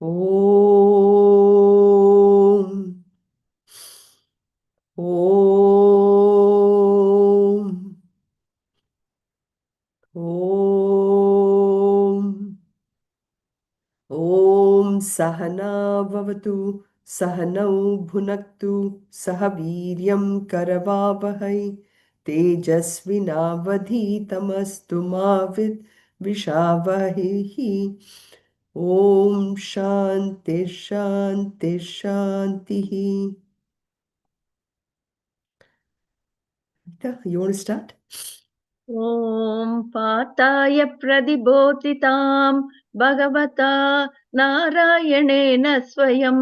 Om. Om. Om. Om Sahana Vavatu Sahanau Bhunaktu Sahaviryam Karavavahai Tejasvinavadhitamastu Mavid Vishavahihi. Om Shanti Shanti Shantihi. Rita, you want to start? ॐ पाताय प्रतिबोधितां भगवता नारायणेन स्वयं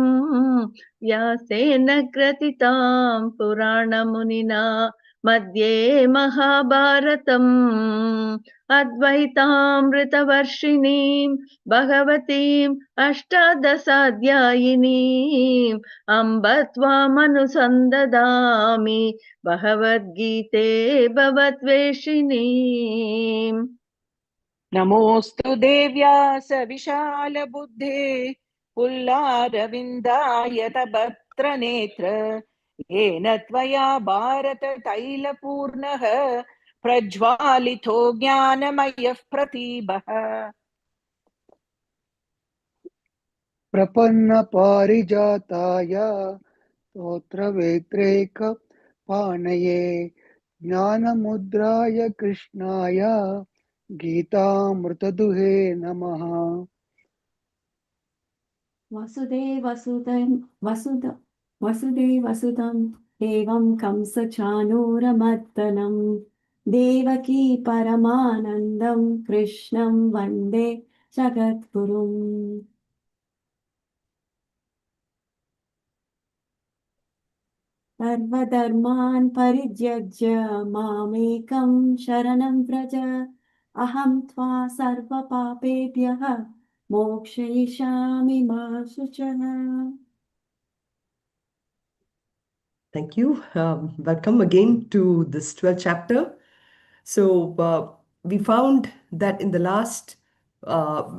व्यासेन ग्रथितां पुराणमुनिना मध्ये महाभारतम् अद्वैतामृतवर्षिणीं भगवतीम् अष्टादशाध्यायिनीम् अम्ब त्वामनुसन्ददामि भगवद्गीते भवद्वेषिणीम् नमोऽस्तु देव्यास विशालबुद्धे पुल्लारविन्दायतभद्रनेत्र येन त्वया भारततैलपूर्णः प्रज्वालितो ज्ञानमयः प्रतीभः प्रपन्नपारिजाताय स्तोत्रवेत्रैकपाणये ज्ञानमुद्राय कृष्णाय गीतामृतदुहे नमः। वसुदेवसुतं एवं कंसचानूरमर्दनं देवकी परमानन्दं कृष्णं वन्दे जगद्गुरुम्। सर्वधर्मान् परित्यज्य मामेकं शरणं व्रज अहं त्वा सर्वपापेभ्यः मोक्षयिष्यामि मा शुचः। Thank you. Welcome again to this 12th chapter. So, we found that in the last,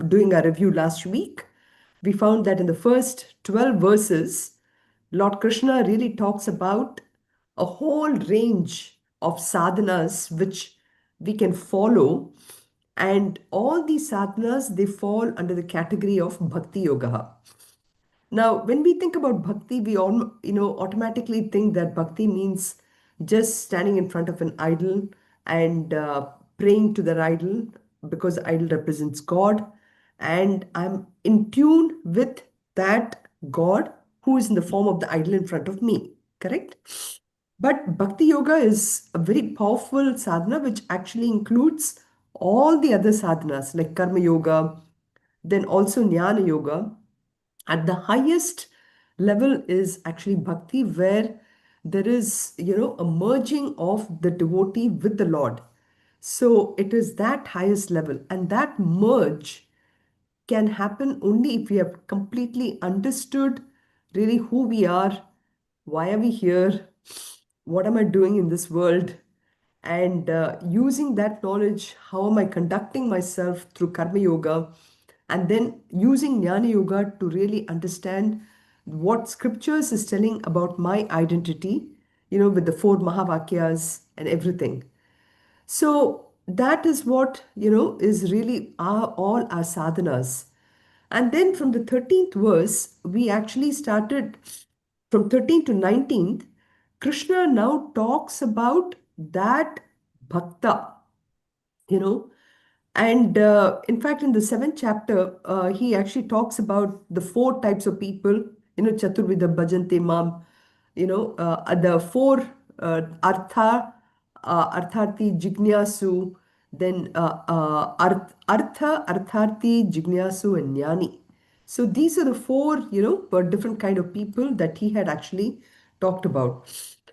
doing our review last week, we found that in the first 12 verses, Lord Krishna really talks about a whole range of sadhanas which we can follow. And all these sadhanas, they fall under the category of Bhakti Yoga. Now, when we think about bhakti, we all, automatically think that bhakti means just standing in front of an idol and praying to the idol because the idol represents God, and I'm in tune with that God who is in the form of the idol in front of me. Correct? But bhakti yoga is a very powerful sadhana which actually includes all the other sadhanas like karma yoga, then also jnana yoga. At the highest level is actually bhakti, where there is, a merging of the devotee with the Lord. So it is that highest level, and that merge can happen only if we have completely understood really who we are, why are we here, what am I doing in this world, and using that knowledge, how am I conducting myself through karma yoga, and then using jnana yoga to really understand what scriptures is telling about my identity, with the four mahavakyas and everything. So that is what, is really all our sadhanas. And then from the 13th verse, we actually started from 13th to 19th. Krishna now talks about that bhakta, you know. And in fact, in the seventh chapter, he actually talks about the four types of people, Chaturvida Bhajante Mam, the four Artharthi Jignasu, then Artharthi Jignasu, and Jnani. So these are the four, different kind of people that he had actually talked about.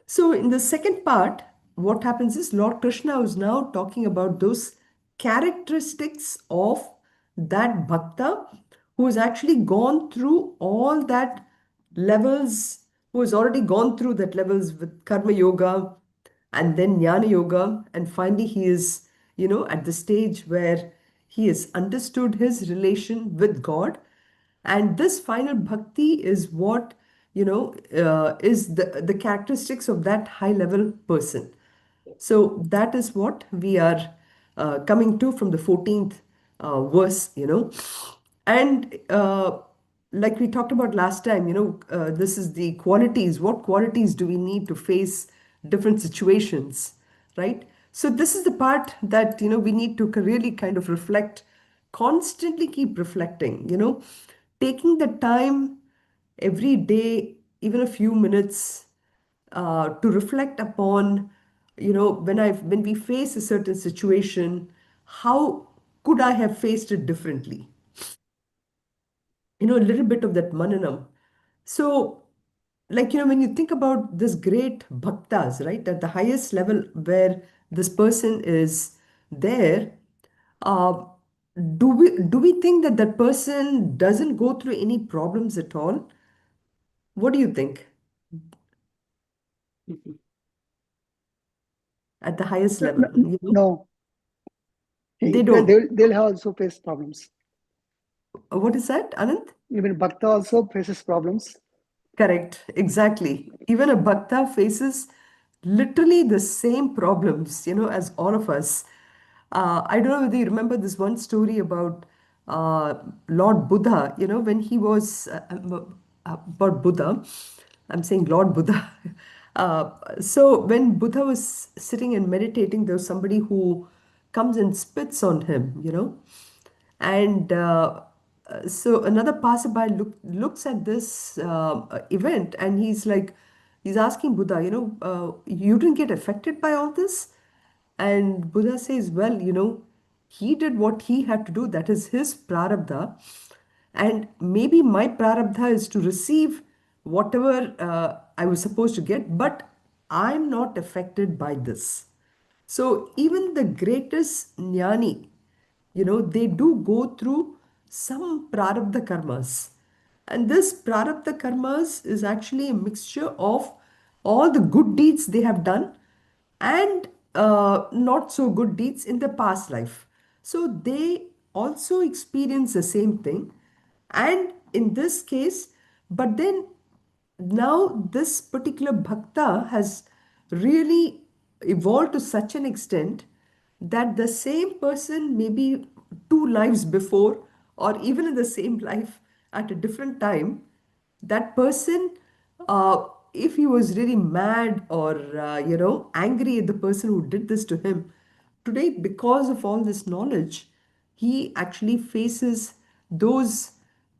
So in the second part, what happens is Lord Krishna is now talking about those characteristics of that bhakta who has actually gone through all that levels, who has already gone through that levels with karma yoga and then jnana yoga, and finally he is, at the stage where he has understood his relation with God, And this final bhakti is what, is the characteristics of that high level person. So that is what we are coming to from the 14th verse, And like we talked about last time, this is the qualities. What qualities do we need to face different situations, right? So this is the part that, we need to really kind of reflect, constantly keep reflecting, taking the time every day, even a few minutes, to reflect upon, when we face a certain situation, how could I have faced it differently? A little bit of that mananam. So, like, when you think about this great bhaktas, right, at the highest level where this person is there, uh, do we think that that person doesn't go through any problems at all? What do you think at the highest level? No, They they, don't. they'll also face problems. What is that, Anand? Even Bhakta also faces problems. Correct, exactly. Even a bhakta faces literally the same problems, as all of us. I don't know whether you remember this one story about Lord Buddha, when he was about Buddha. I'm saying Lord Buddha. So when Buddha was sitting and meditating, there was somebody who comes and spits on him, and so another passerby looks at this event, and he's asking Buddha, you didn't get affected by all this? And Buddha says, well, he did what he had to do. That is his prarabdha. And maybe my prarabdha is to receive whatever I was supposed to get, but I'm not affected by this. So even the greatest jnani, they do go through some prarabdha karmas. And this prarabdha karmas is actually a mixture of all the good deeds they have done and not so good deeds in the past life. So they also experience the same thing. And in this case, but then now this particular bhakta has really evolved to such an extent that the same person, maybe two lives before or even in the same life at a different time, that person, if he was really mad or angry at the person who did this to him, today, because of all this knowledge, he actually faces those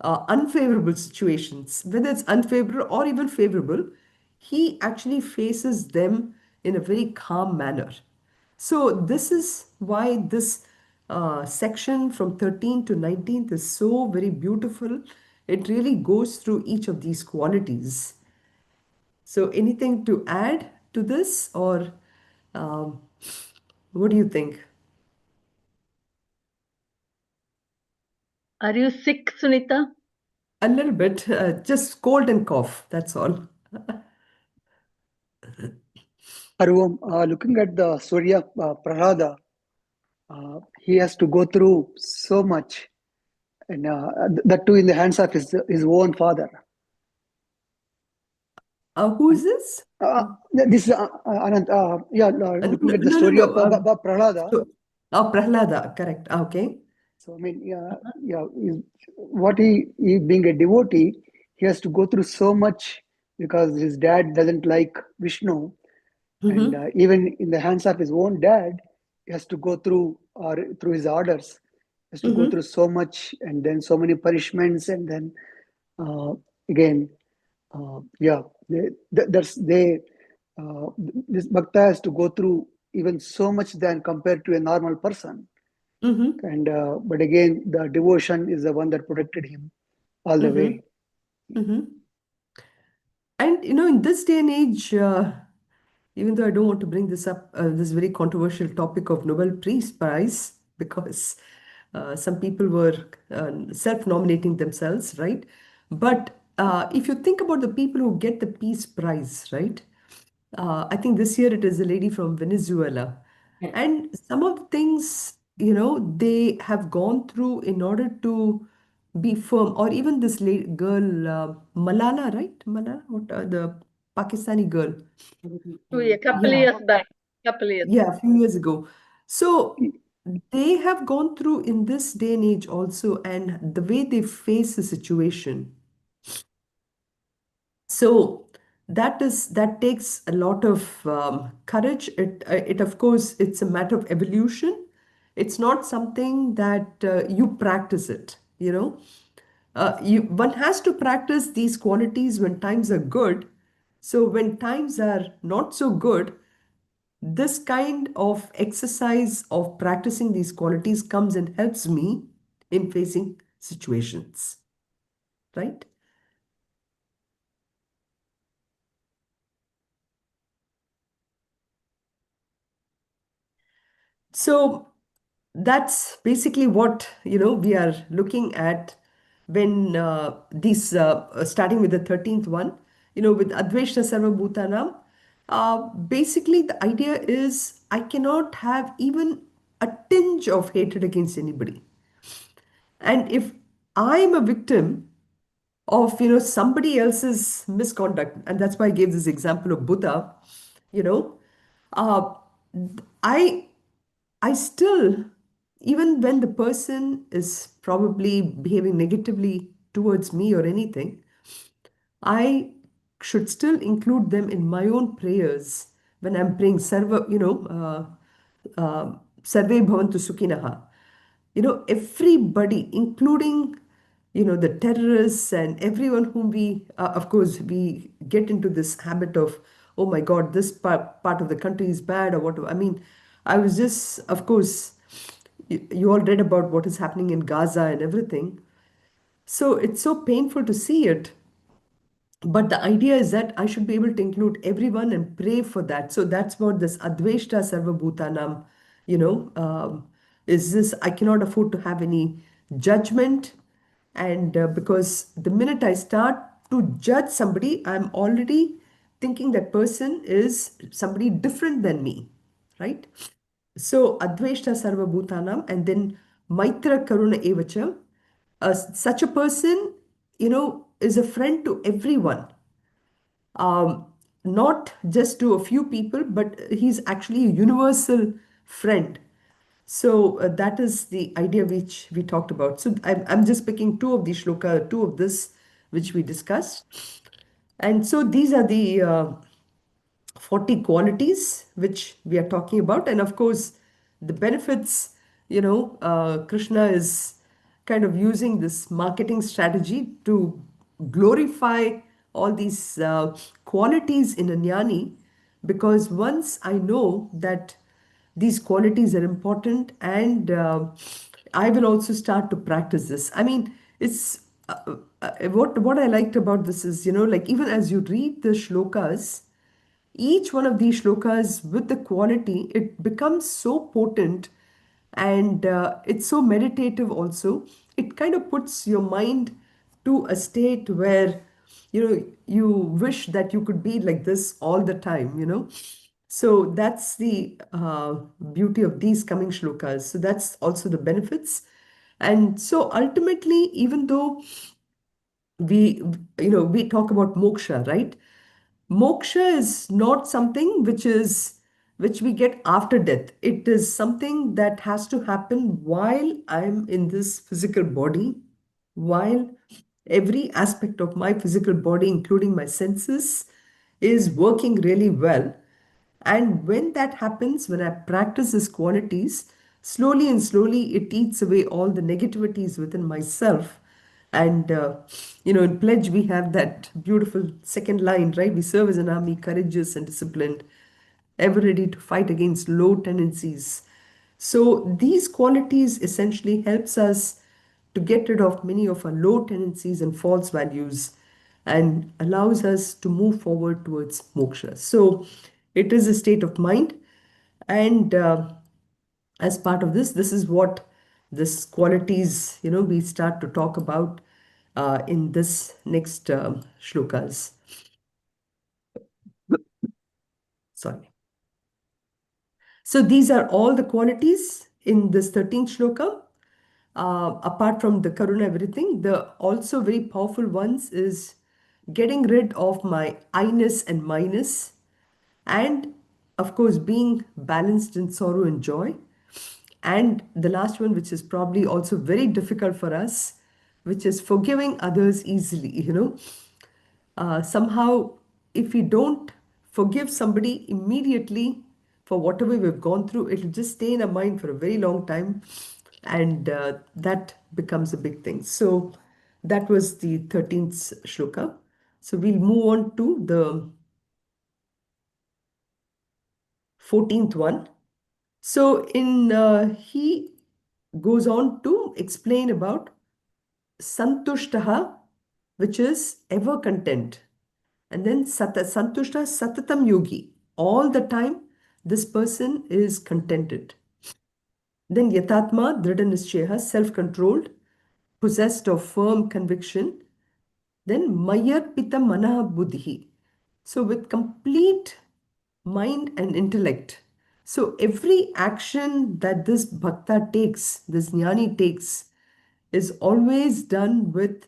unfavorable situations, whether it's unfavorable or even favorable. He actually faces them in a very calm manner. So this is why this section from 13th to 19th is so very beautiful. It really goes through each of these qualities. So anything to add to this, or um, what do you think? Are you sick, Sunita? A little bit, just cold and cough, that's all. Arvam, looking at the story of Prahlada, he has to go through so much, and that too in the hands of his own father. Who is this? This Anand, yeah, No, looking at the no, no, story no. of Prahlada. So, Prahlada, correct. Okay. So I mean, what he being a devotee, he has to go through so much because his dad doesn't like Vishnu, and Mm-hmm. even in the hands of his own dad, he has to go through or through his orders, has to go Mm-hmm. through so much, and then so many punishments, and then uh, again, yeah, they this bhakta has to go through even so much than compared to a normal person. Mm-hmm. And but again, the devotion is the one that protected him all the Mm-hmm. way. Mm-hmm. And in this day and age, even though I don't want to bring this up, this very controversial topic of Nobel Peace Prize, because some people were self-nominating themselves, right? But if you think about the people who get the Peace Prize, right? I think this year it is a lady from Venezuela. Correct. And some of the things, they have gone through in order to be firm. Or even this girl, Malala, right? Malala, what the Pakistani girl? A couple Yeah, years back. Couple years. yeah, a few years ago. So they have gone through in this day and age also, and the way they face the situation. So that takes a lot of courage. It of course it's a matter of evolution. It's not something that you practice it. One has to practice these qualities when times are good. So when times are not so good, this kind of exercise of practicing these qualities comes and helps me in facing situations, right? So that's basically what we are looking at when these starting with the 13th one, with Adveshta Sarva Bhutanam. Basically, the idea is I cannot have even a tinge of hatred against anybody. And if I'm a victim of somebody else's misconduct, and that's why I gave this example of Buddha, you know uh, I I still, even when the person is probably behaving negatively towards me or anything, I should still include them in my own prayers when I'm praying Sarva, Sarve Bhavantu Sukhinaha. Everybody, including, the terrorists and everyone whom of course, we get into this habit of, oh my God, this part of the country is bad or whatever. I mean, I was just, of course, you all read about what is happening in Gaza and everything. So it's so painful to see it. But the idea is that I should be able to include everyone and pray for that. So that's what this Adveshta Sarva Bhutanam, is this I cannot afford to have any judgment. And because the minute I start to judge somebody, I'm already thinking that person is somebody different than me, right? So Adveshta Sarva Bhutanam, and then Maitra Karuna Evacha. Such a person, is a friend to everyone, um, not just to a few people, but he's actually a universal friend. So that is the idea which we talked about. So I'm just picking two of the shloka, two of this which we discussed. And so these are the 40 qualities which we are talking about. And of course, the benefits, Krishna is kind of using this marketing strategy to glorify all these qualities in a jnani, because once I know that these qualities are important, and I will also start to practice this. I mean, it's what I liked about this is, like even as you read the shlokas, each one of these shlokas with the quality, it becomes so potent, and it's so meditative also. It kind of puts your mind to a state where you wish that you could be like this all the time. So that's the beauty of these coming shlokas. So that's also the benefits. And so ultimately, even though we we talk about moksha, right? Moksha is not something which we get after death. It is something that has to happen while I'm in this physical body, while every aspect of my physical body, including my senses, is working really well. And when that happens, when I practice these qualities, slowly and slowly it eats away all the negativities within myself. And, in Pledge, we have that beautiful second line, right? We serve as an army, courageous and disciplined, ever ready to fight against low tendencies. So these qualities essentially helps us to get rid of many of our low tendencies and false values, and allows us to move forward towards moksha. So it is a state of mind, and as part of this is what this qualities we start to talk about in this next shlokas. Sorry. So these are all the qualities in this 13th shloka. apart from the karuna, everything, the also very powerful ones is getting rid of my I-ness and minus, and of course being balanced in sorrow and joy. And the last one, which is probably also very difficult for us, which is forgiving others easily, somehow, if we don't forgive somebody immediately for whatever we've gone through, it'll just stay in our mind for a very long time, and that becomes a big thing. So that was the 13th shloka. So we'll move on to the 14th one. So in he goes on to explain about santushtaha, which is ever content. And then santushta satatam yogi. All the time, this person is contented. Then yatatma dridha self-controlled, possessed of firm conviction. Then mayarpita manaha buddhi. So with complete mind and intellect. So every action that this bhakta takes, this jnani takes, is always done with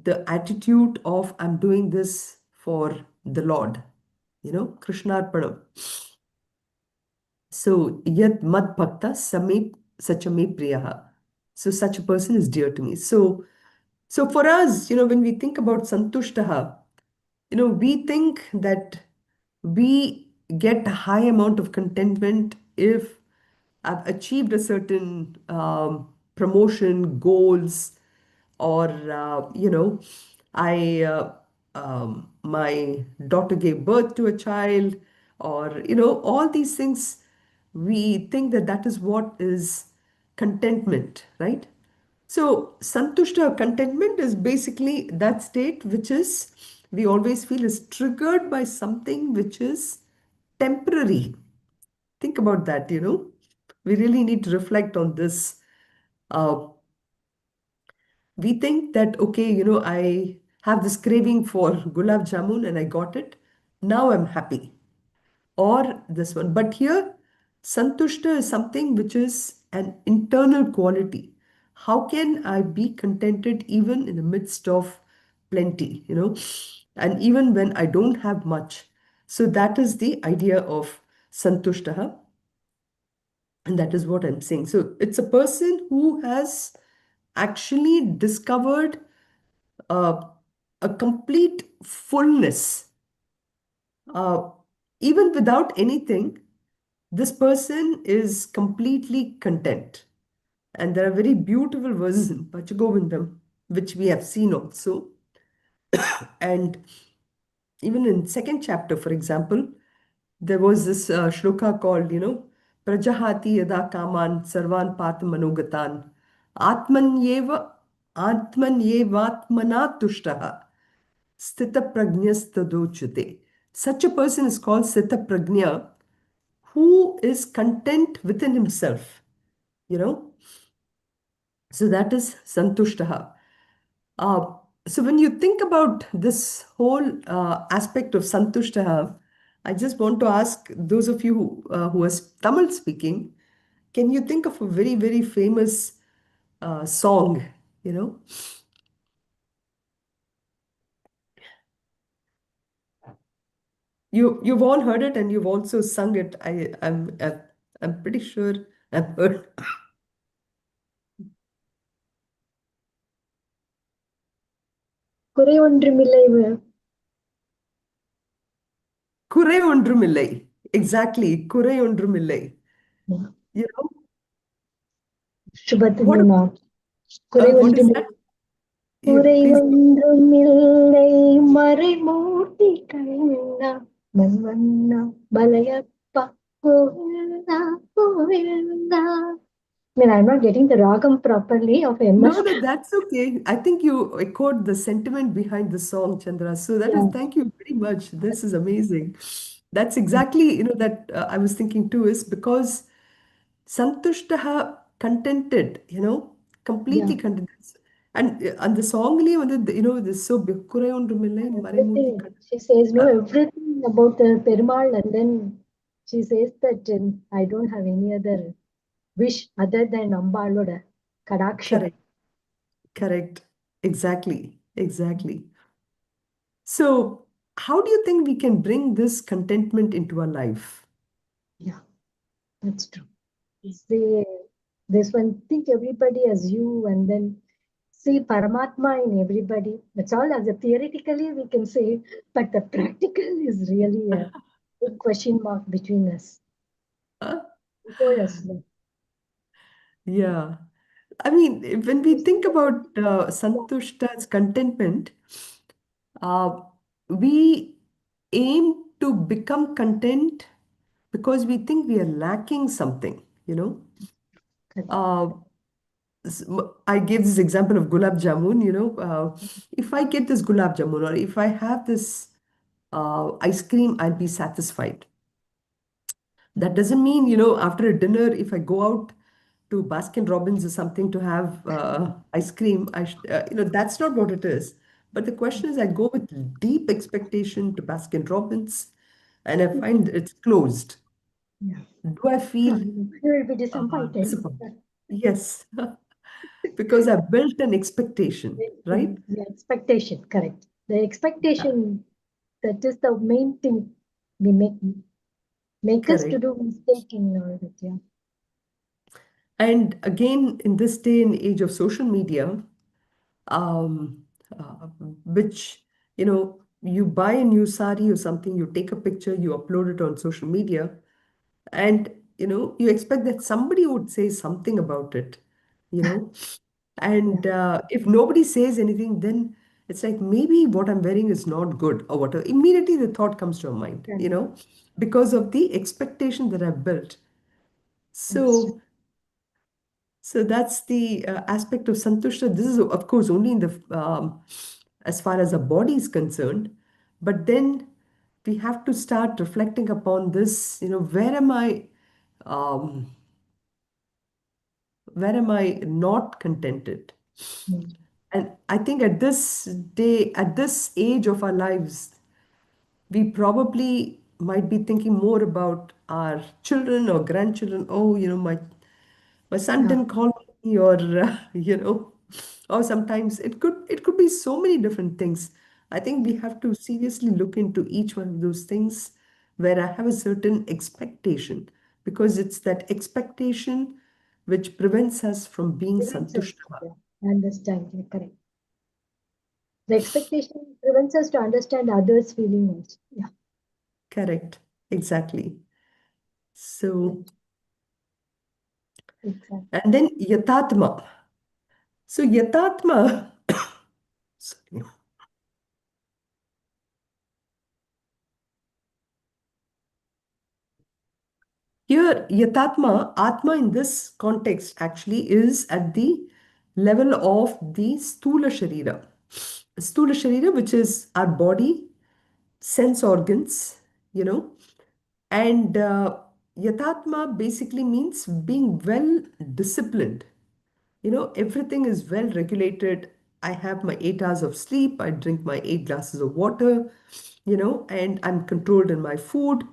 the attitude of I'm doing this for the Lord, Krishnarpanam. So yad mad bhakta same sachame priyaha. So such a person is dear to me. So for us, when we think about santushtaha, we think that we get a high amount of contentment if I've achieved a certain promotion, goals, or I my daughter gave birth to a child, or all these things. We think that that is what is contentment, right? So santushta contentment is basically that state which is we always feel is triggered by something which is temporary. Think about that, we really need to reflect on this. uh, we think that, okay, I have this craving for gulab jamun and I got it. Now I'm happy. Or this one. But here, santushta is something which is an internal quality. How can I be contented even in the midst of plenty, and even when I don't have much? So that is the idea of santushtaha. And that is what I'm saying. So it's a person who has actually discovered uh, a complete fullness. Uh, Even without anything, this person is completely content. And there are very beautiful verses in Pachagovindam, which we have seen also. And even in second chapter, for example, there was this shloka called, Prajahati yada kaman sarvan pat manogatan atmanyeva atmanyevatmana tushtaha sthita prajnastadochute. Such a person is called sthita prajna, who is content within himself, you know. So that is santushtaha. Uh, so when you think about this whole aspect of santushtaha, I just want to ask those of you who are Tamil speaking, can you think of a very, very famous song, you know? You've all heard it and you've also sung it. I'm pretty sure I've heard. குறை ஒன்றுமில்லை Kurai ondrumillai. Exactly. Kurai ondrumillai. You know, சுபத்திரமா குறை what is that? ஒன்றுமில்லை குறை Please. ஒன்றுமில்லை மறைமூர்த்தி கண்ணா மன்வண்ணா பலையப்பா Govinda Govinda. I mean, I'm not getting the ragam properly of MS. No, that's okay. I think you echoed the sentiment behind the song, Chandra. So that is, Yeah. thank you very much. This is amazing. That's exactly, that I was thinking too, is because santushtaha, contented, completely Yeah. contented. And the song, this so kurai ondrumillai marimurthi Everything. She says no, everything about the Perumal, and then she says that I don't have any other wish other than Ambaloda Kadaksha. Correct. Correct. Exactly. Exactly. So, how do you think we can bring this contentment into our life? Yeah, that's true. Say this one, think everybody as you, and then see Paramatma in everybody. That's all. As a theoretically we can say, but the practical is really a big question mark between us, Huh? before us. Like, Yeah. I mean, when we you see think the about person, yeah, Santushta's contentment, uh, we aim to become content because we think we are lacking something, you know. correct. Uh, I gave this example of gulab jamun, if I get this gulab jamun or if I have this ice cream, I'll be satisfied. That doesn't mean, after a dinner, if I go out to Baskin Robbins or something to have ice cream, that's not what it is. But the question is, I go with deep expectation to Baskin Robbins and I find it's closed. Yeah. Do I feel You will be disappointed. disappointed? Yes, because I built an expectation, right? The expectation, correct. The Yeah, expectation, that is the main thing we make us to correct. do mistake in all that. Yeah. And again, in this day and age of social media, um, which, you buy a new sari or something, you take a picture, you upload it on social media, and, you expect that somebody would say something about it, you know. Yeah. And if nobody says anything, then it's like maybe what I'm wearing is not good or whatever. Immediately the thought comes to your mind, Correct. because of the expectation that I've built. That's true. So So that's the aspect of santushta. This is, of course, only in the as far as the body is concerned. But then we have to start reflecting upon this. Um, where am I not contented? Mm. And I think at this day, at this age of our lives, we probably might be thinking more about our children or grandchildren. Oh, my son Yeah. didn't call me, or or sometimes it could be so many different things. I think we have to seriously look into each one of those things where I have a certain expectation, because it's that expectation which prevents us from being Prevents us. santushta. Yeah. Understand. Yeah, correct. The expectation prevents us to understand others' feeling also. Yeah. Correct. Exactly. So, That's exactly. and then yatatma. So yatatma, sorry. Here, Yatatma, Atma in this context actually is at the level of the Stula Sharira. Stula Sharira, which is our body, sense organs, you know, and Yatatma basically means being well disciplined. Everything is well regulated. I have my 8 hours of sleep, I drink my 8 glasses of water, and I'm controlled in my food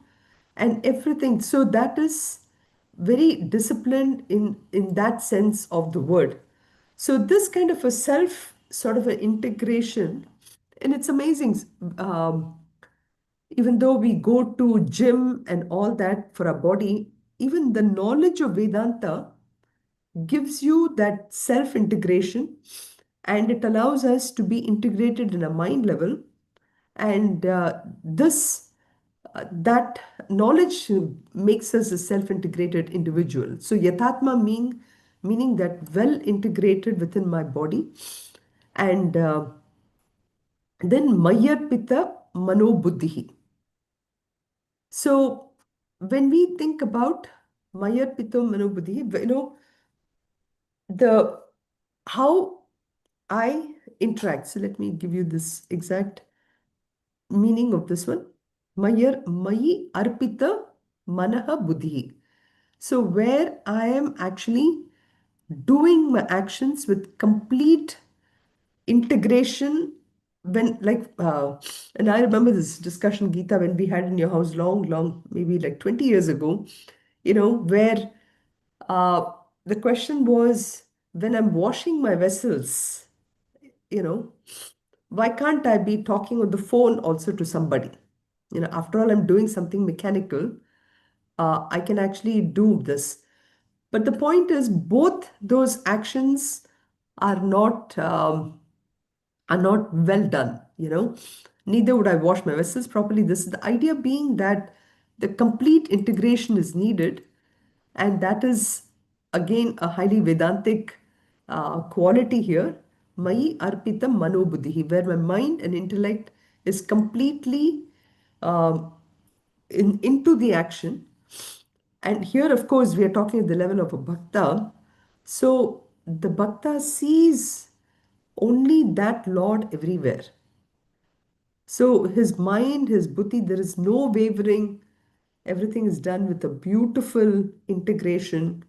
and everything. So that is very disciplined in that sense of the word. So this kind of a self sort of an integration, and it's amazing. Even though we go to gym and all that for our body, even the knowledge of Vedanta gives you that self integration, and it allows us to be integrated in a mind level. And this that knowledge makes us a self integrated individual. So yatatma meaning that well integrated within my body. And then mayarpita mano buddhi. So when we think about mayarpito mano buddhi, the how I interact. So let me give you this exact meaning of this one. Mayi arpita manaha buddhi. So where I am actually doing my actions with complete integration, when and I remember this discussion, Geeta, when we had in your house long, maybe like 20 years ago, where uh, the question was, when I'm washing my vessels, you know, why can't I be talking on the phone also to somebody? After all, I'm doing something mechanical. I can actually do this. But the point is, both those actions are not well done. Neither would I wash my vessels properly. This is the idea being that the complete integration is needed, and that is again a highly Vedantic quality here. Mai arpitam mano buddhihi, where my mind and intellect is completely um, into the action. And here, of course, we are talking at the level of a bhakta. So the bhakta sees only that Lord everywhere. So his mind, his buddhi, there is no wavering. Everything is done with a beautiful integration,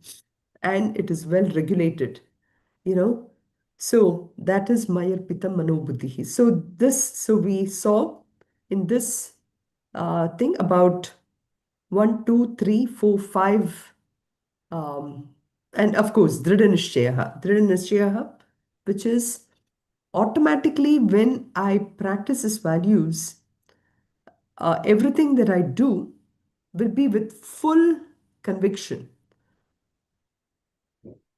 and it is well regulated, you know. So that is Mayar Pita Mano Buddhi. So we saw in this thing about 1, 2, 3, 4, 5, um, and of course, Dhrida Nishchayaha, which is automatically when I practice his values, everything that I do will be with full conviction.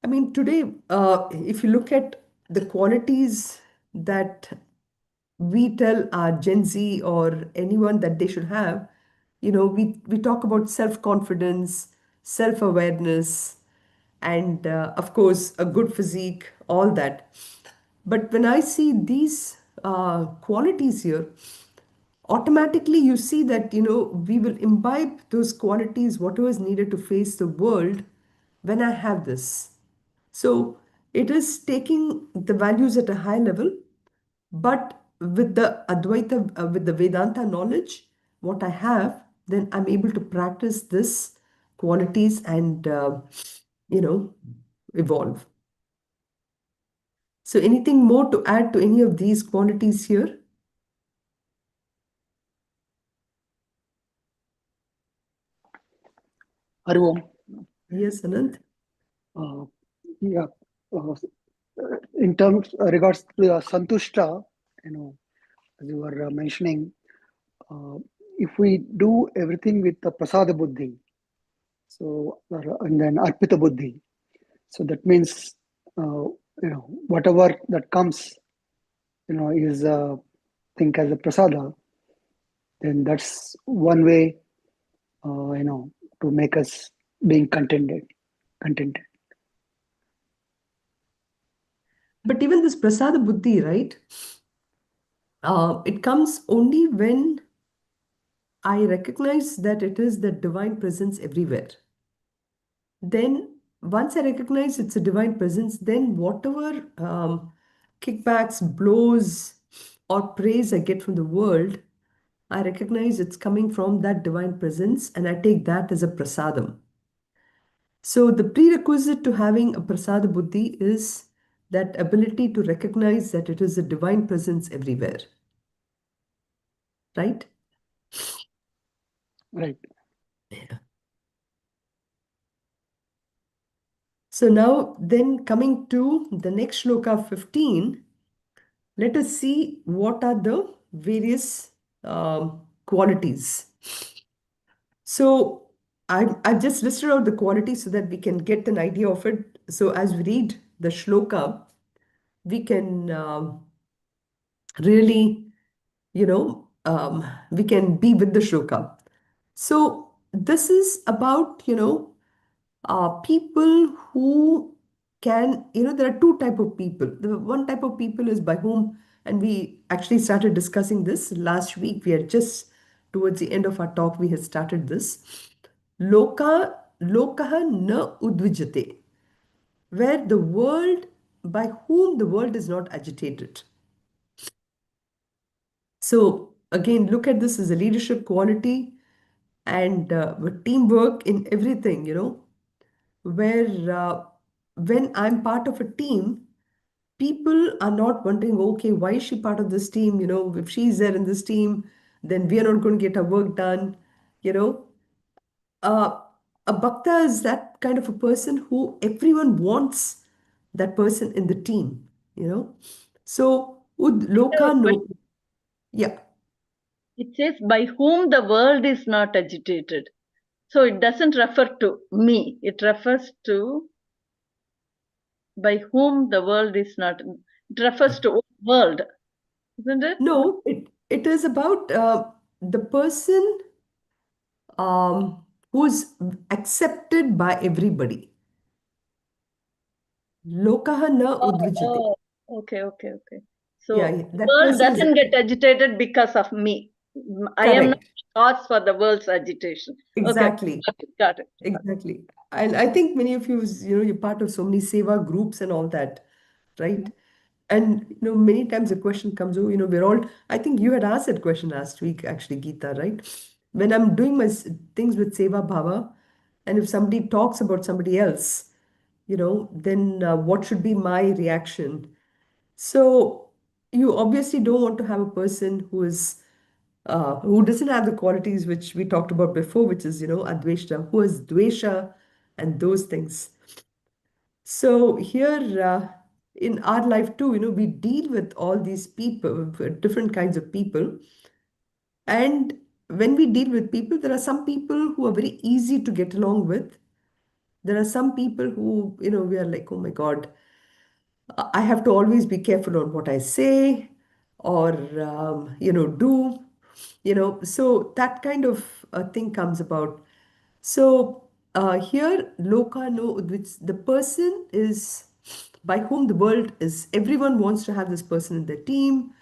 I mean, today, if you look at the qualities that we tell our Gen Z or anyone that they should have, we talk about self-confidence, self-awareness, and of course, a good physique, all that. But when I see these qualities here, automatically you see that we will imbibe those qualities, whatever is needed to face the world when I have this. So it is taking the values at a high level, but with the advaita, with the Vedanta knowledge what I have, then I'm able to practice this qualities and you know evolve. So anything more to add to any of these qualities here? Hari Om. Yes, Anand. Uh, yeah. Uh, in terms regards to Santushta, as you were mentioning, uh, if we do everything with the Prasada Buddhi, so and then Arpita Buddhi, so that means whatever that comes, is think as a prasada, then that's one way, to make us being contented. But even this prasada buddhi, right? It comes only when I recognize that it is the divine presence everywhere. Then, once I recognize it's a divine presence, then whatever kickbacks, blows, or praise I get from the world, I recognize it's coming from that divine presence, and I take that as a prasadam. So, the prerequisite to having a prasada buddhi is that ability to recognize that it is a divine presence everywhere. Right? Right. So now then coming to the next shloka 15, let us see what are the various qualities. So I've just listed out the qualities so that we can get an idea of it. So as we read the shloka, we can really, we can be with the shloka. So this is about, people who can, there are two type of people. The one type of people is by whom, and we actually started discussing this last week. We are just towards the end of our talk, we had started this. Lokaha na udvijate, where the world, by whom the world is not agitated. So again, look at this as a leadership quality and with teamwork in everything, where when I'm part of a team, people are not wondering, okay, why is she part of this team? If she's there in this team, then we are not going to get our work done. You know, uh, a bhakta is that kind of a person who everyone wants that person in the team, you know. So loka But no, yeah. it says by whom the world is not agitated. So it doesn't refer to me. It refers to by whom the world is not. It refers to world, isn't it? No, it is about the person who's accepted by everybody. Lokaha na Oh, udvijate. oh, okay. Yeah, So that world person is doesn't get agitated because of me. I am not correct. the cause for the world's agitation. Okay, Exactly. got it. Exactly. And I think many of you, you're part of so many seva groups and all that, right? And many times the question comes, oh, we're all, I think you had asked that question last week, actually, Geeta, right? When I'm doing my things with Seva Bhava, and if somebody talks about somebody else, then what should be my reaction? So you obviously don't want to have a person who doesn't have the qualities which we talked about before, which is, Adveshta, who has Dvesha and those things. So here in our life too, we deal with all these people, different kinds of people. And when we deal with people, there are some people who are very easy to get along with. There are some people who, we are like, oh my God, I have to always be careful on what I say or, do, so that kind of thing comes about. So here, Loka no, which the person is by whom the world is, everyone wants to have this person in their team.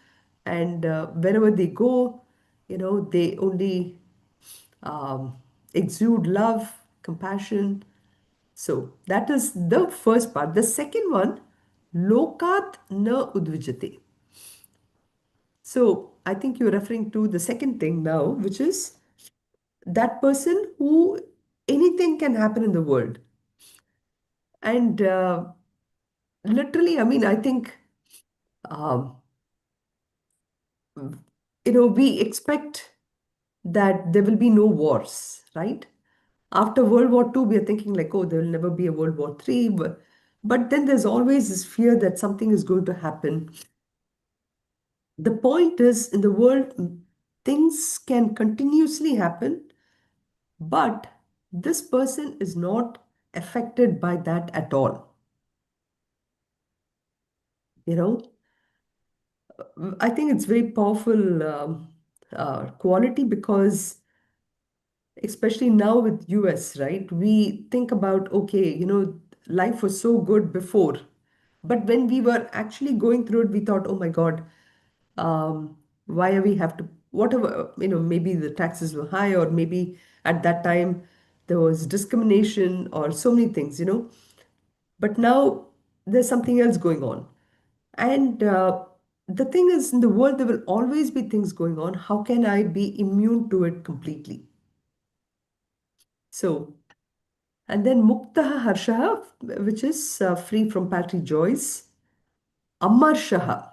And wherever they go, they only um, exude love, compassion. So that is the first part. The second one, Lokat na udvijate. So I think you're referring to the second thing now, which is that person who anything can happen in the world. And literally, I mean, I think, um, we expect that there will be no wars, right? After World War II, we are thinking like, oh, there will never be a World War III. But then there's always this fear that something is going to happen. The point is, in the world, things can continuously happen, but this person is not affected by that at all. You know, I think it's very powerful quality because especially now with US, right? We think about, okay, life was so good before. But when we were actually going through it, we thought, oh my God, why are we have to, whatever, maybe the taxes were high or maybe at that time there was discrimination or so many things, But now there's something else going on. And the thing is, in the world, there will always be things going on. How can I be immune to it completely? So, and then Muktaha Harshaha, which is free from paltry joys. Amarshaha.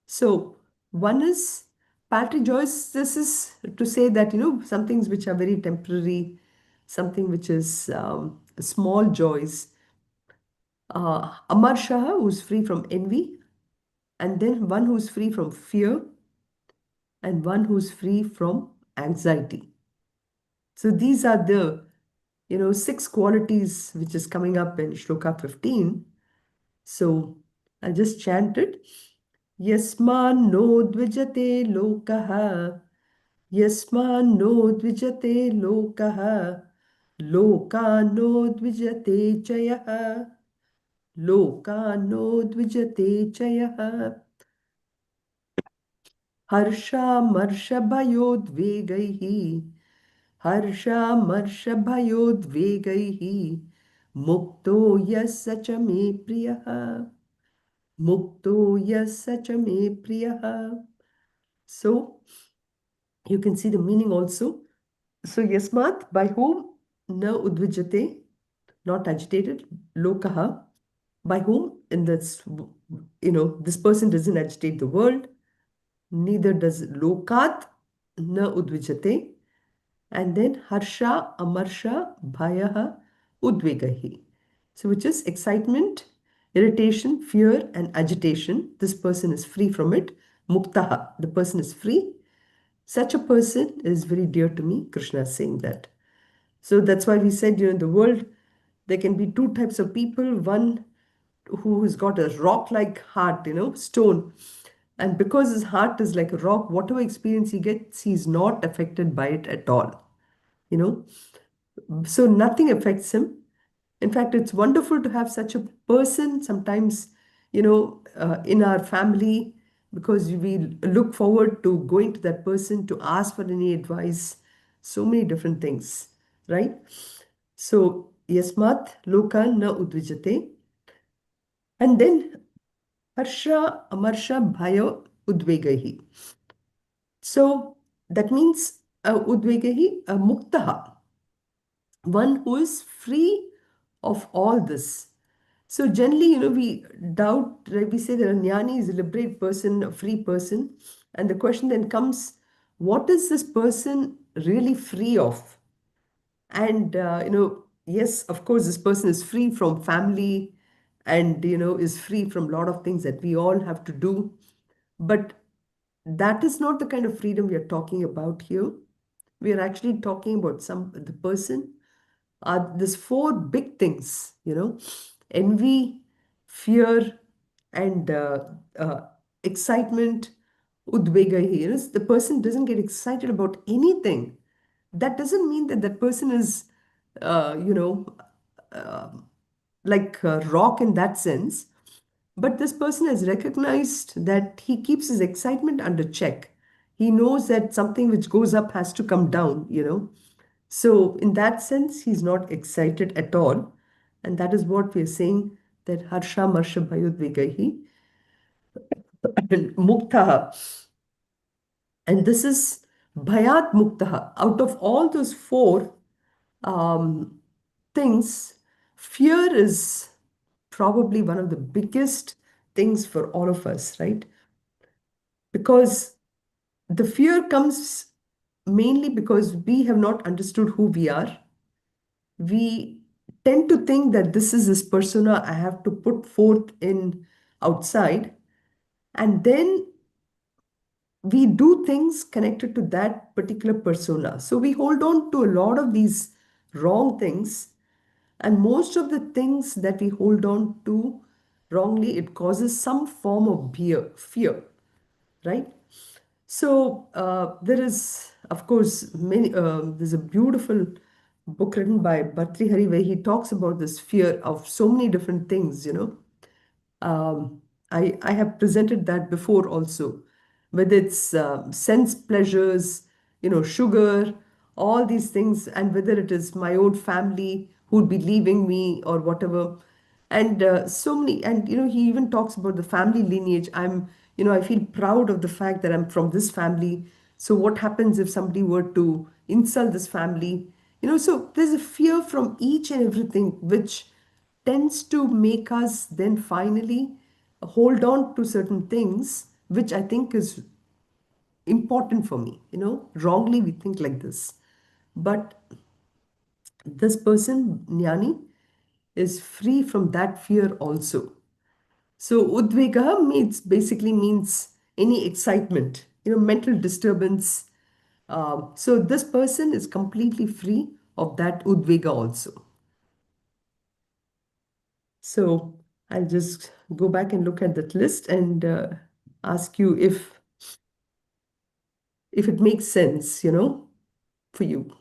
So, one is paltry joys. This is to say that, some things which are very temporary, something which is small joys. Amarshaha, who's free from envy. And then one who's free from fear. And one who's free from anxiety. So, these are the, six qualities which is coming up in Shloka 15. So I'll just chant it. Yasman no dvijate lokaha. Yasman no dvijate lokaha. Loka no dvijate chayaha. Loka no dvijate chayaha. Harsha marsha bhayodvegaihi. Harsha marsha bhayodvegaihi. Mukto yasacha me priyaha. Mukto yasacha me priyaha. So you can see the meaning also. So yasmat, by whom na udvijate, not agitated, lokaha, by whom in this, this person doesn't agitate the world, neither does lokat na udvijate, and then harsha, amarsha, bhayaha, udvegahi. So which is excitement irritation, fear, and agitation. This person is free from it. Muktaha, the person is free. Such a person is very dear to me. Krishna is saying that. So that's why we said, in the world, there can be two types of people. One who has got a rock-like heart, stone. And because his heart is like a rock, whatever experience he gets, he's not affected by it at all. You know, so nothing affects him. In fact, it's wonderful to have such a person sometimes, in our family, because we look forward to going to that person to ask for any advice, so many different things, right? So, yasmat loka na udvijate. And then harsha, amarsha, bhaya, udvegahi. So, that means udvegahi, muktaha, one who is free of all this. So generally, we doubt, right? We say that a jnani is a liberate person, a free person. And the question then comes, what is this person really free of? And, yes, of course, this person is free from family and, is free from a lot of things that we all have to do. But that is not the kind of freedom we are talking about here. We are actually talking about the person are these four big things, envy, fear, and excitement, udvegahi. The person doesn't get excited about anything. That doesn't mean that that person is, uh, like a rock in that sense. But this person has recognized that he keeps his excitement under check. He knows that something which goes up has to come down. So, in that sense, he's not excited at all. And that is what we're saying that Harsha Marsha Bhayudvegahi and Muktaha. And this is Bhayat Muktaha. Out of all those four um, things, fear is probably one of the biggest things for all of us, right? Because the fear comes mainly because we have not understood who we are. We tend to think that this is this persona I have to put forth in outside, and then we do things connected to that particular persona. So we hold on to a lot of these wrong things, and most of the things that we hold on to wrongly, it causes some form of fear, right? So there is, of course, many. There's a beautiful book written by Bhartrihari where he talks about this fear of so many different things. Um, I have presented that before also, whether it's sense pleasures, sugar, all these things, and whether it is my own family who'd be leaving me or whatever. And so many, and he even talks about the family lineage. I feel proud of the fact that I'm from this family. So what happens if somebody were to insult this family? So there's a fear from each and everything, which tends to make us then finally hold on to certain things, which I think is important for me. Wrongly we think like this. But this person, Jnani, is free from that fear also. So udvega means any excitement, mental disturbance. So this person is completely free of that udvega also. So I'll just go back and look at that list and ask you if it makes sense, for you.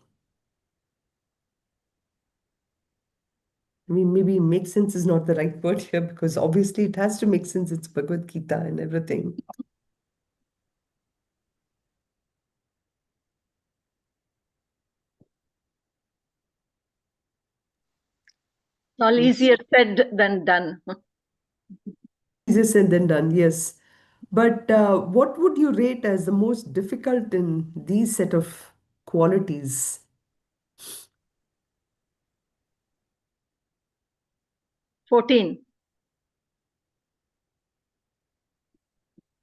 I mean, maybe make sense is not the right word here because obviously it has to make sense. It's Bhagavad Gita and everything. All Yes. easier said than done. Easier said than done, yes. But what would you rate as the most difficult in these set of qualities? 14.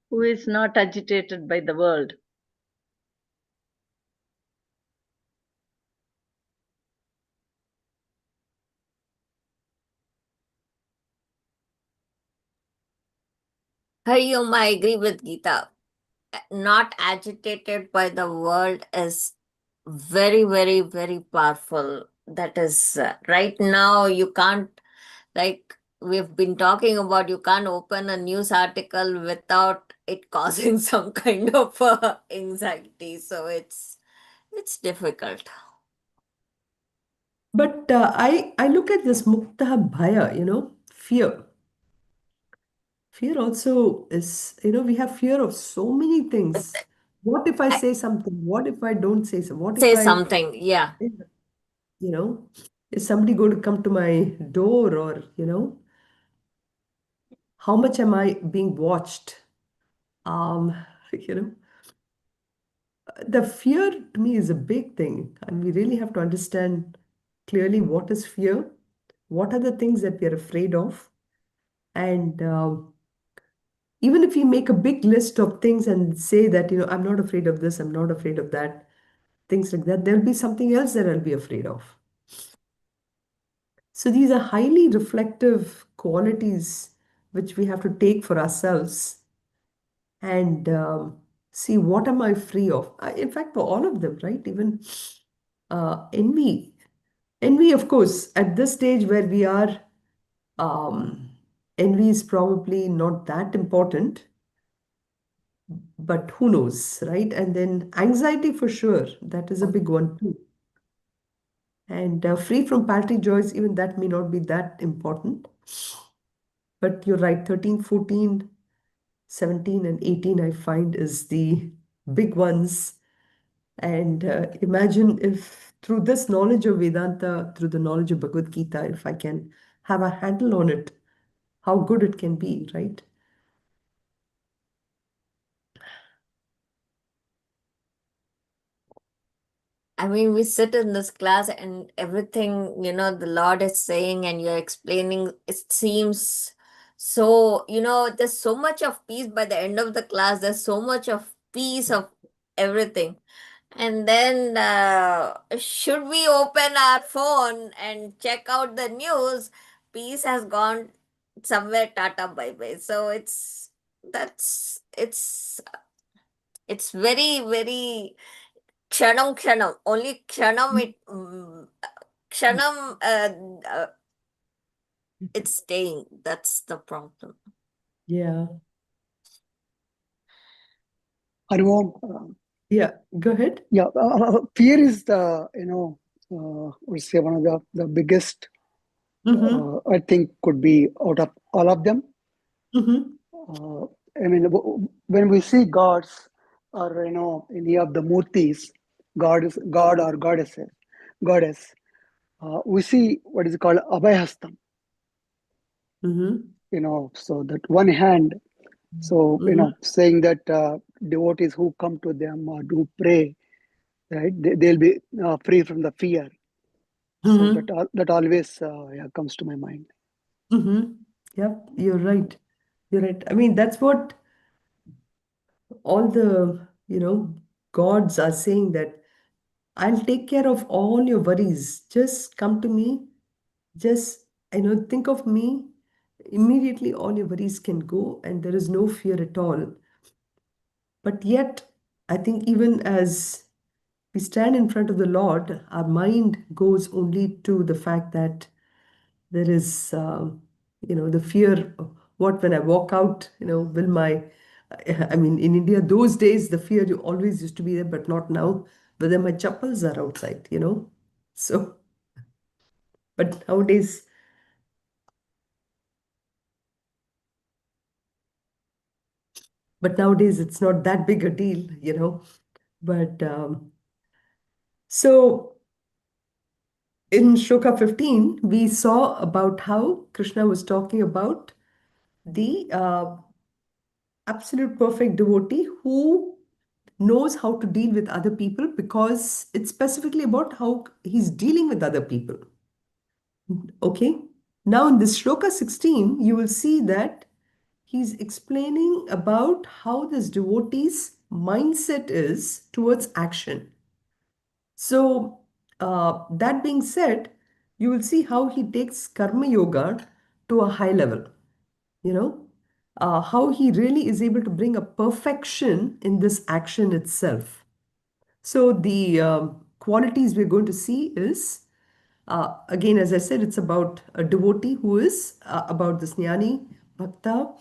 Who is not agitated by the world? Hariom, I agree with Geeta. Not agitated by the world is very, very, very powerful. That is, right now, you can't, like we've been talking about, you can't open a news article without it causing some kind of anxiety. So it's difficult. But I look at this mukta bhaya, fear. Fear also is, we have fear of so many things. What if I I say something? What if I don't say so? What if say I, something, yeah. you know, is somebody going to come to my door, or, how much am I being watched? Um, you know, the fear to me is a big thing, and we really have to understand clearly what is fear, what are the things that we are afraid of, and even if we make a big list of things and say that, I'm not afraid of this, I'm not afraid of that, things like that, there'll be something else that I'll be afraid of. So these are highly reflective qualities which we have to take for ourselves and see what am I free of. In fact, for all of them, right? Even envy. Envy, of course, at this stage where we are, um, envy is probably not that important, but who knows, right? And then anxiety for sure, that is a big one too. And free from paltry joys, even that may not be that important. But you're right, 13, 14, 17, and 18, I find is the big ones. And imagine if through this knowledge of Vedanta, through the knowledge of Bhagavad Gita, if I can have a handle on it, how good it can be, right? I mean, we sit in this class and everything, the Lord is saying and you're explaining, it seems so, there's so much of peace by the end of the class. There's so much of peace of everything. And then, should we open our phone and check out the news? Peace has gone somewhere, tata bye bye. So that's, it's very, very kshanam, only kshanam, kshanam, it's staying. That's the problem. Yeah. Harvom, Yeah. Go ahead. yeah, fear is the, would say one of the biggest, Mm-hmm. I think could be out of all of them. Mm-hmm. I mean, when we see gods or, any of the murtis, God or goddess, we see what is called abhayhastam, Mm-hmm. so that one hand, so, Mm-hmm. saying that devotees who come to them or do pray, right, they'll be free from the fear. So Mm-hmm. that always yeah, comes to my mind. Mm-hmm. Yep, you're right. You're right. I mean, that's what all the, gods are saying, that I'll take care of all your worries. Just come to me. Just, think of me. Immediately, all your worries can go, and there is no fear at all. But yet, I think even as we stand in front of the Lord, our mind goes only to the fact that there is, the fear of what when I walk out, will my, I mean, in India, those days, the fear always used to be there, but not now, whether my chappals are outside. So, but nowadays it's not that big a deal. But so in Shloka 15, we saw about how Krishna was talking about the absolute perfect devotee who knows how to deal with other people, because it's specifically about how he's dealing with other people. Okay. Now, in this Shloka 16, you will see that he's explaining about how this devotee's mindset is towards action. So, that being said, you will see how he takes karma yoga to a high level, you know. how he really is able to bring a perfection in this action itself. So the qualities we're going to see is, again, as I said, it's about a devotee who is about this jnani, bhakta,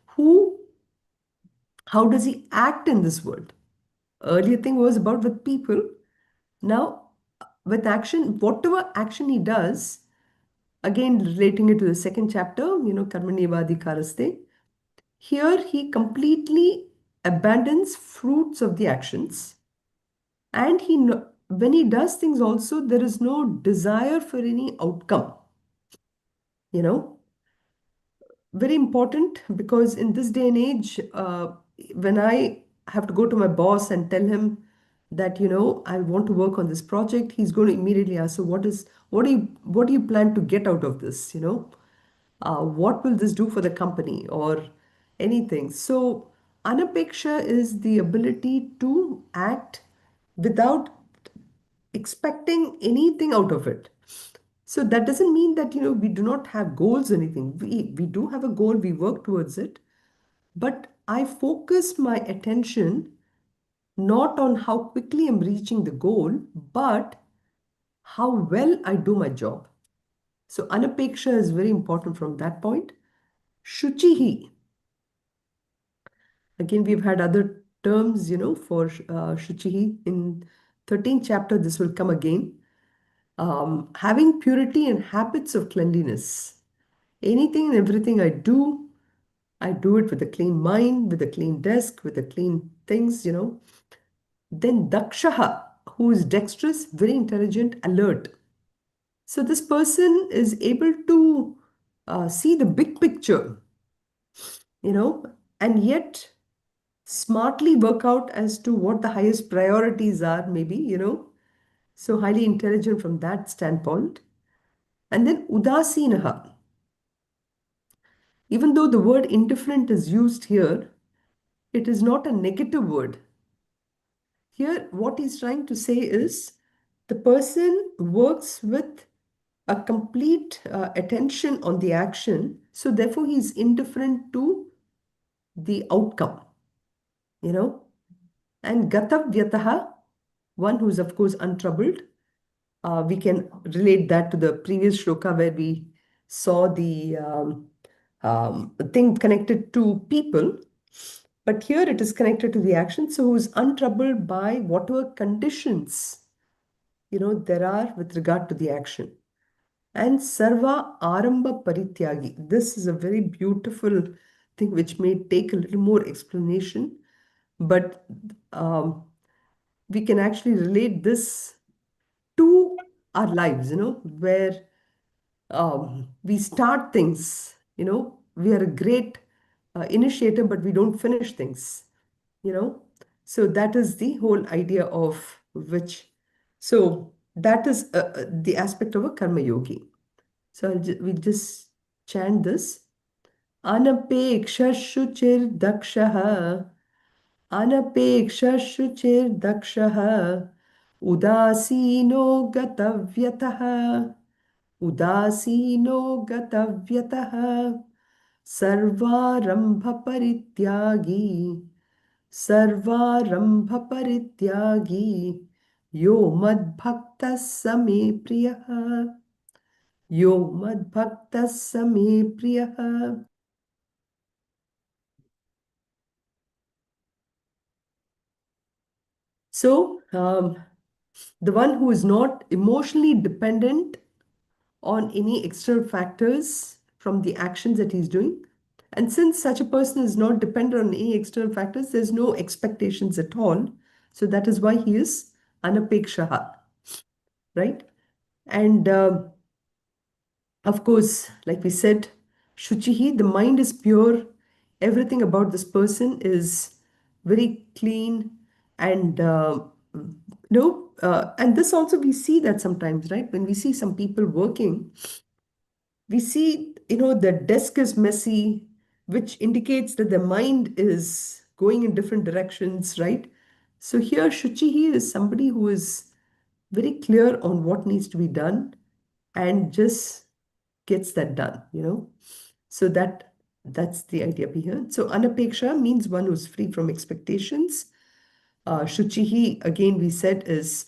who, how does he act in this world? Earlier thing was about with people. Now, with action, whatever action he does, again, relating it to the second chapter, karmanevadi karaste, here he completely abandons fruits of the actions. And when he does things also, there is no desire for any outcome. You know, very important, because in this day and age, when I have to go to my boss and tell him that, I want to work on this project, he's going to immediately ask, so what do you plan to get out of this? What will this do for the company or anything? So anapeksha is the ability to act without expecting anything out of it. So that doesn't mean that, we do not have goals or anything. We do have a goal, we work towards it. But I focus my attention not on how quickly I'm reaching the goal, but how well I do my job. So anapeksha is very important from that point. Shuchihi. Again, we've had other terms, for shuchihi. In 13th chapter, this will come again. Having purity and habits of cleanliness. Anything and everything I do it with a clean mind, with a clean desk, with a clean things, Then dakshaha, who is dexterous, very intelligent, alert. So this person is able to see the big picture, and yet smartly work out as to what the highest priorities are, maybe, So highly intelligent from that standpoint. And then udasinaha. Even though the word indifferent is used here, it is not a negative word. Here, what he's trying to say is the person works with a complete attention on the action. So therefore, he's indifferent to the outcome, And gatavyataha, one who's of course untroubled. We can relate that to the previous shloka where we saw the thing connected to people. But here it is connected to the action. So who's untroubled by whatever conditions, there are with regard to the action. And sarva aramba parityagi. This is a very beautiful thing which may take a little more explanation. But we can actually relate this to our lives, where we start things, we are a great initiator, but we don't finish things, So that is the whole idea of which. So that is the aspect of a karma yogi. So we'll just chant this. Anapeksha shuchir dakshaha. Anapeksha shuchir dakshaha. Udasino gatavyataha. Udasino gatavyataha. Sarvarambha parityagi. Sarvarambha parityagi. Yo madbhakta same priyaha. Yo madbhakta same priyaha. So, the one who is not emotionally dependent on any external factors from the actions that he's doing. And since such a person is not dependent on any external factors, there's no expectations at all. So that is why he is anapekshaha, right? And of course, like we said, shuchihi, the mind is pure. Everything about this person is very clean. And, and this also we see that sometimes, right? When we see some people working, we see, the desk is messy, which indicates that the mind is going in different directions, right? So here, Shuchihi is somebody who is very clear on what needs to be done and just gets that done, So that That's the idea behind. So anapeksha means one who's free from expectations. Shuchihi, again, we said, is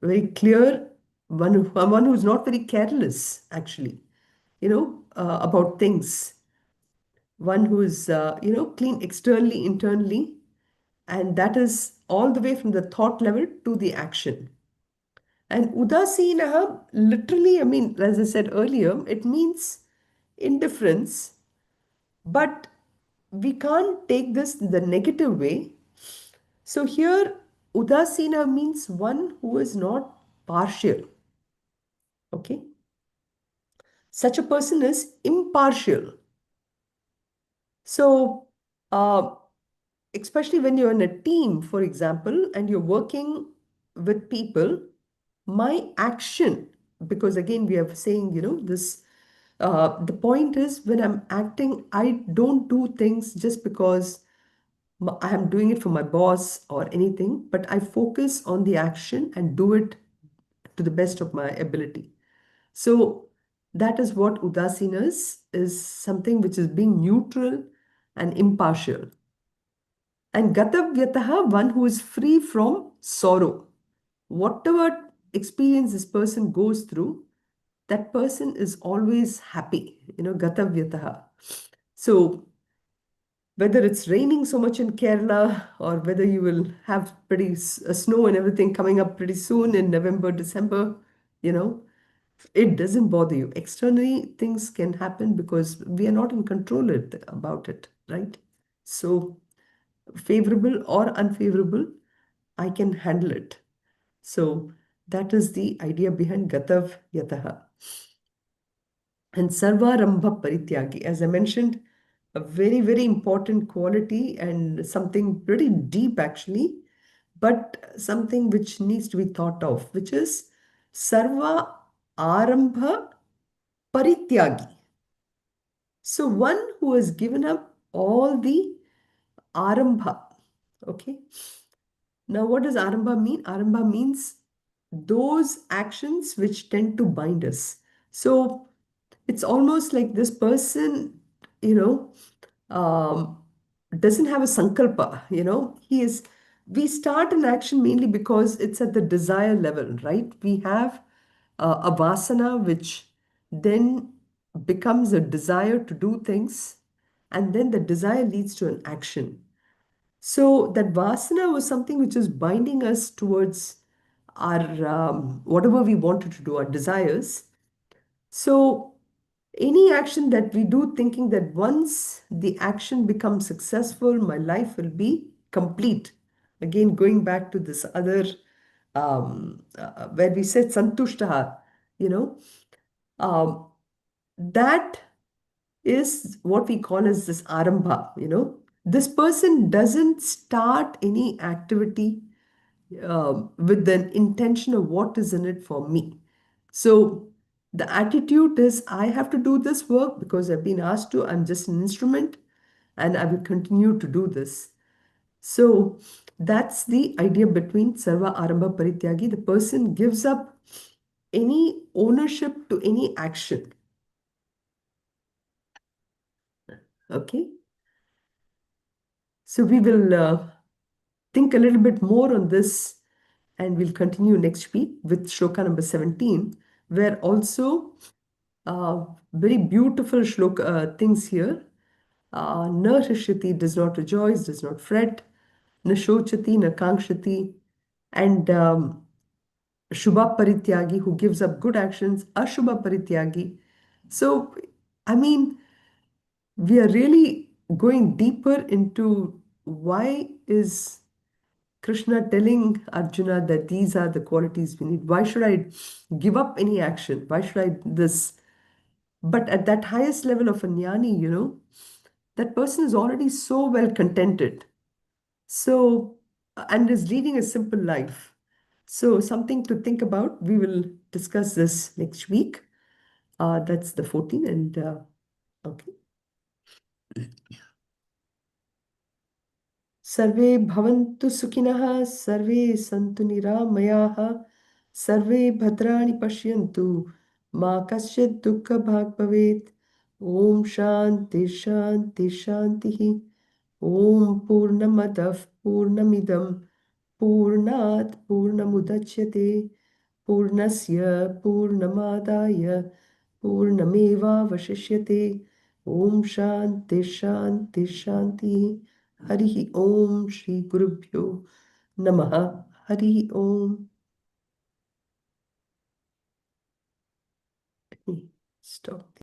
very clear, one who's not very careless, actually, about things. One who is, clean externally, internally, and that is all the way from the thought level to the action. And udasinaha, literally, I mean, as I said earlier, it means indifference, but we can't take this the negative way. So here, udasina means one who is not partial. Okay? Such a person is impartial. So, especially when you're in a team, for example, and you're working with people, my action, because again, we are saying, this, the point is when I'm acting, I don't do things just because I am doing it for my boss or anything, but I focus on the action and do it to the best of my ability. So that is what Udasina is something which is being neutral and impartial. And Gatavyataha, one who is free from sorrow. Whatever experience this person goes through, that person is always happy, Gatavyataha. So whether it's raining so much in Kerala or whether you will have pretty snow and everything coming up pretty soon in November, December, you know, it doesn't bother you. Externally, things can happen because we are not in control about it, right? So, favorable or unfavorable, I can handle it. So, that is the idea behind Gatav Yataha. And Sarvarambha Parityagi, as I mentioned, a very, very important quality and something pretty deep actually, but something which needs to be thought of, which is Sarva Arambha Parityagi. So one who has given up all the Arambha. Okay. Now, what does Arambha mean? Arambha means those actions which tend to bind us. So it's almost like this person, you know, doesn't have a sankalpa, we start an action mainly because it's at the desire level, right? We have a vasana which then becomes a desire to do things, and then the desire leads to an action. So that vasana was something which is binding us towards our whatever we wanted to do, our desires. So any action that we do thinking that once the action becomes successful, my life will be complete. Again, going back to this other, where we said santushtaha, you know, um, that is what we call as this arambha, This person doesn't start any activity with the intention of what is in it for me. So the attitude is I have to do this work because I've been asked to, I'm just an instrument and I will continue to do this. So that's the idea between Sarva Arambha Parityagi. The person gives up any ownership to any action. Okay. So we will think a little bit more on this and we'll continue next week with shloka number 17, where also very beautiful shloka things here. Na Hrishyati does not rejoice, does not fret, na Shochati, na Kankshati, and Shubha Parityagi, who gives up good actions, Ashubha Parityagi. So, I mean, we are really going deeper into why is Krishna telling Arjuna that these are the qualities we need. Why should I give up any action? Why should I this? But at that highest level of a jnani, that person is already so well contented. So, and is leading a simple life. So, something to think about. We will discuss this next week. That's the 14th. And okay. सर्वे भवन्तु सुखिनः सर्वे सन्तु निरामयाः सर्वे भद्राणि पश्यन्तु मा कश्चित् दुःखभाग् भवेत् Om Shanti Shanti Shanti. Om Purnamadah Purnamidam Purnat Purnamudachyate Purnasya Purnamadaya Purnameva Vashishyate. Om Shanti Shanti Shanti. Hari Om Shri Gurubhyo Namaha. Hari Om. Let me stop.